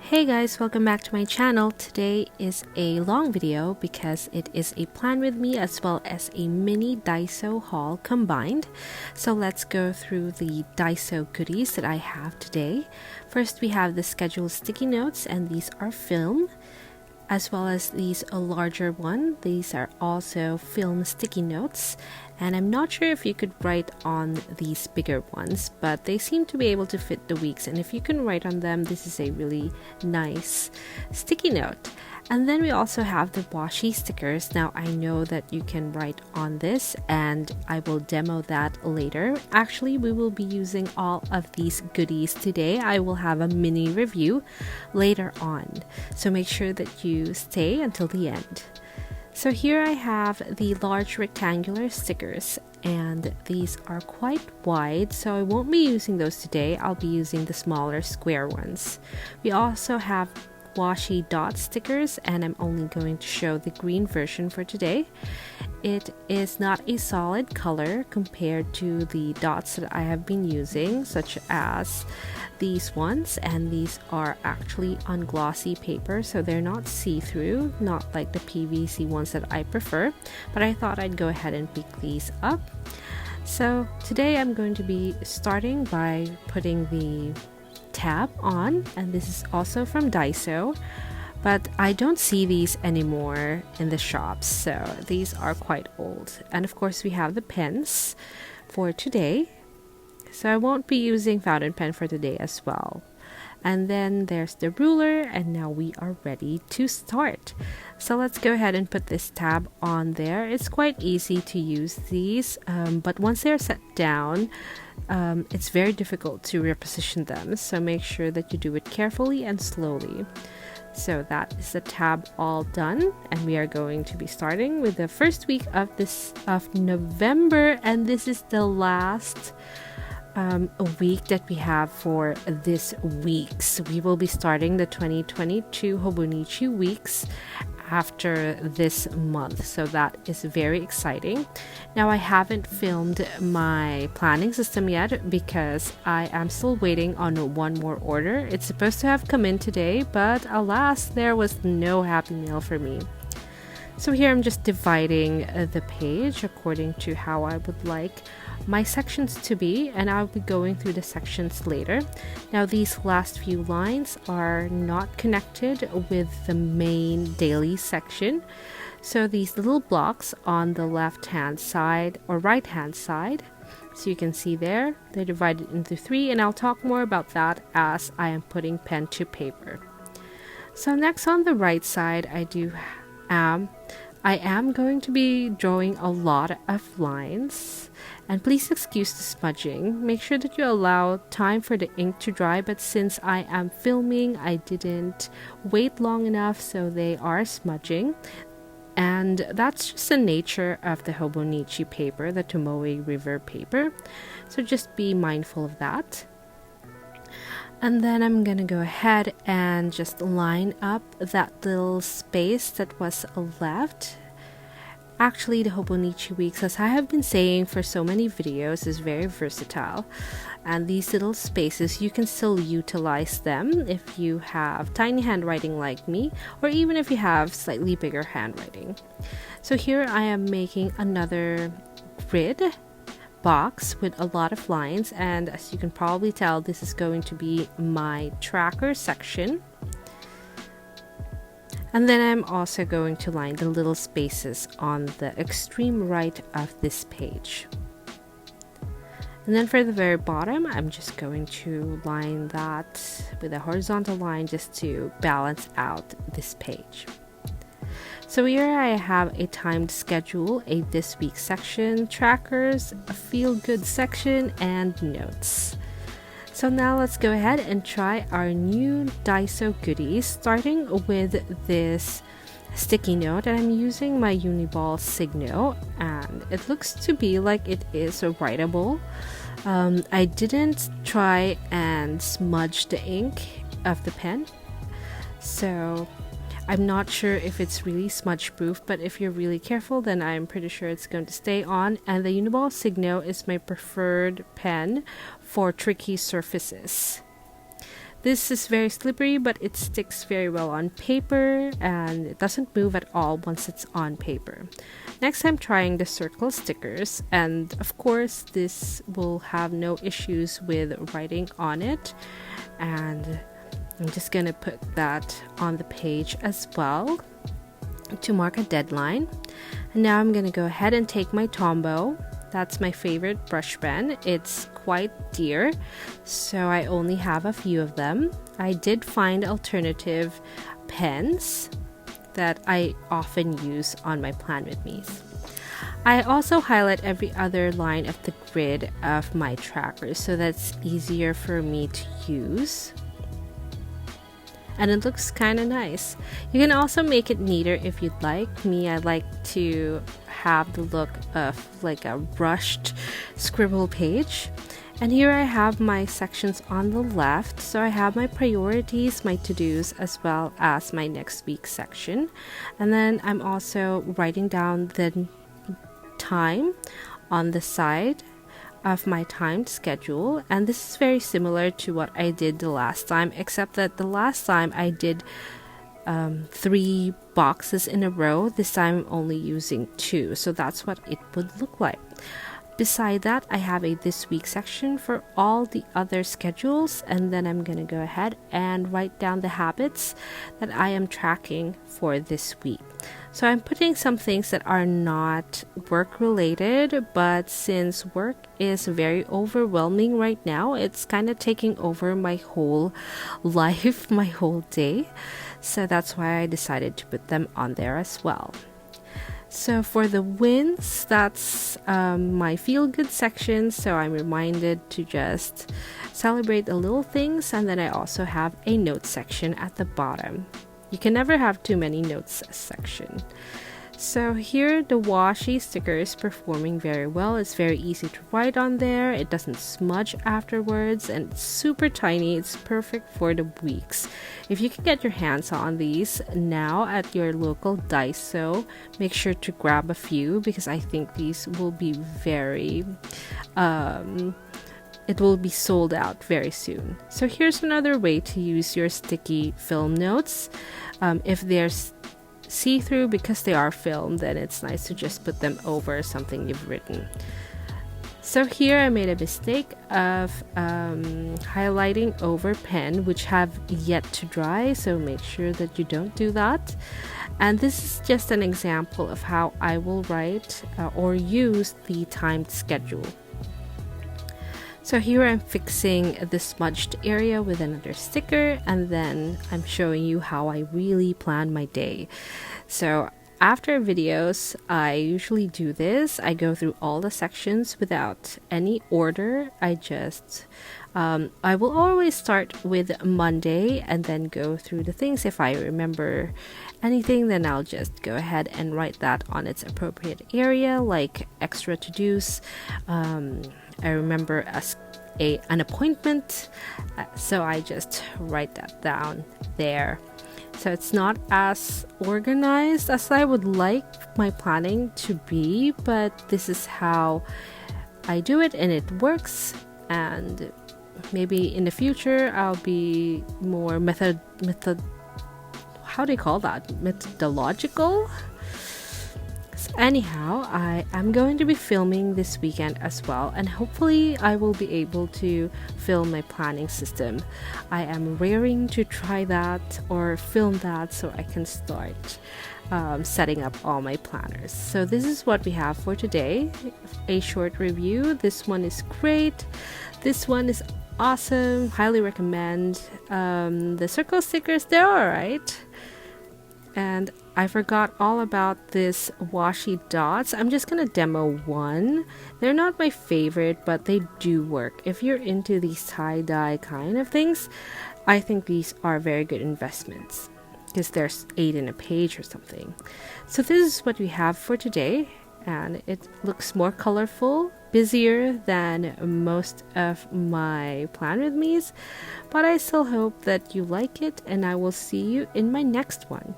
Hey guys, welcome back to my channel. Today is a long video because it is a plan with me as well as a mini Daiso haul combined. So let's go through the Daiso goodies that I have today. First we have the schedule sticky notes, and these are film, as well as these a larger one. These are also film sticky notes, and I'm not sure if you could write on these bigger ones, but they seem to be able to fit the weeks, and if you can write on them, this is a really nice sticky note. And then we also have the washi stickers. Now I know that you can write on this, and I will demo that later. Actually, we will be using all of these goodies today. I will have a mini review later on, so make sure that you stay until the end. So here I have the large rectangular stickers, and these are quite wide, so I won't be using those today. I'll be using the smaller square ones. We also have washi dot stickers, and I'm only going to show the green version for today. It is not a solid color compared to the dots that I have been using, such as these ones, and these are actually on glossy paper, so they're not see-through, not like the PVC ones that I prefer, but I thought I'd go ahead and pick these up. So today I'm going to be starting by putting the tab on, and this is also from Daiso, but I don't see these anymore in the shops, so these are quite old. And of course we have the pens for today, so I won't be using fountain pen for today as well. And then there's the ruler, and now we are ready to start. So let's go ahead and put this tab on there. It's quite easy to use these, but once they're set down, it's very difficult to reposition them, so make sure that you do it carefully and slowly. So that is the tab all done, and we are going to be starting with the first week of November, and this is the last a week that we have for this week. So we will be starting the 2022 Hobonichi Weeks after this month, so that is very exciting. Now I haven't filmed my planning system yet because I am still waiting on one more order. It's supposed to have come in today, but alas, there was no happy mail for me. So here I'm just dividing the page according to how I would like my sections to be, and I'll be going through the sections later. Now these last few lines are not connected with the main daily section, so these little blocks on the left hand side or right hand side, so you can see there, they're divided into three, and I'll talk more about that as I am putting pen to paper. So next on the right side, I am going to be drawing a lot of lines, and please excuse the smudging. Make sure that you allow time for the ink to dry, but since I am filming, I didn't wait long enough, so they are smudging. And that's just the nature of the Hobonichi paper, the Tomoe River paper, so just be mindful of that. And then I'm gonna go ahead and just line up that little space that was left. Actually, the Hobonichi Weeks, as I have been saying for so many videos, is very versatile, and these little spaces, you can still utilize them if you have tiny handwriting like me, or even if you have slightly bigger handwriting. So here I am making another grid box with a lot of lines, and as you can probably tell, this is going to be my tracker section. And then I'm also going to line the little spaces on the extreme right of this page. And then for the very bottom, I'm just going to line that with a horizontal line just to balance out this page. So here I have a timed schedule, a this week section, trackers, a feel good section, and notes. So now let's go ahead and try our new Daiso goodies, starting with this sticky note, and I'm using my Uniball Signo, and it looks to be like it is writable. I didn't try and smudge the ink of the pen, so I'm not sure if it's really smudge proof, but if you're really careful, then I'm pretty sure it's going to stay on. And the Uniball Signo is my preferred pen for tricky surfaces. This is very slippery, but it sticks very well on paper and it doesn't move at all once it's on paper. Next, I'm trying the circle stickers, and of course this will have no issues with writing on it, and I'm just gonna put that on the page as well to mark a deadline. And now I'm gonna go ahead and take my Tombow. That's my favorite brush pen. It's quite dear, so I only have a few of them. I did find alternative pens that I often use on my Plan With Me's. I also highlight every other line of the grid of my tracker, so that's easier for me to use. And it looks kind of nice. You can also make it neater if you'd like. Me, I like to have the look of like a rushed scribble page. And here I have my sections on the left. So I have my priorities, my to-dos, as well as my next week section. And then I'm also writing down the time on the side of my timed schedule, and this is very similar to what I did the last time, except that the last time I did 3 boxes in a row. This time I'm only using 2, so that's what it would look like. Beside that, I have a this week section for all the other schedules, and then I'm gonna go ahead and write down the habits that I am tracking for this week. So I'm putting some things that are not work related, but since work is very overwhelming right now, it's kind of taking over my whole life, my whole day. So that's why I decided to put them on there as well. So for the wins, that's my feel-good section, so I'm reminded to just celebrate the little things, and then I also have a notes section at the bottom. You can never have too many notes section. So here the washi sticker is performing very well. It's very easy to write on there. It doesn't smudge afterwards, and it's super tiny. It's perfect for the weeks. If you can get your hands on these now at your local Daiso, make sure to grab a few, because I think these will be very it will be sold out very soon. So here's another way to use your sticky film notes. If there's see-through, because they are filmed, then it's nice to just put them over something you've written. So here I made a mistake of highlighting over pen, which have yet to dry, so make sure that you don't do that. And this is just an example of how I will write or use the timed schedule. So here I'm fixing the smudged area with another sticker, and then I'm showing you how I really plan my day. So after videos, I usually do this. I go through all the sections without any order. I will always start with Monday and then go through the things. If I remember anything, then I'll just go ahead and write that on its appropriate area, like extra to-dos. I remember an appointment, so I just write that down there. So it's not as organized as I would like my planning to be, but this is how I do it, and it works. And maybe in the future I'll be more how do you call that? Methodological? So anyhow, I am going to be filming this weekend as well, and hopefully I will be able to film my planning system. I am raring to try that or film that so I can start setting up all my planners. So this is what we have for today. A short review. This one is great. This one is awesome. Highly recommend. The circle stickers, they're alright. And I forgot all about this washi dots. I'm just gonna demo one. They're not my favorite, but they do work. If you're into these tie-dye kind of things, I think these are very good investments, because there's 8 in a page or something. So this is what we have for today, and it looks more colorful, busier than most of my Plan With Me's, but I still hope that you like it, and I will see you in my next one.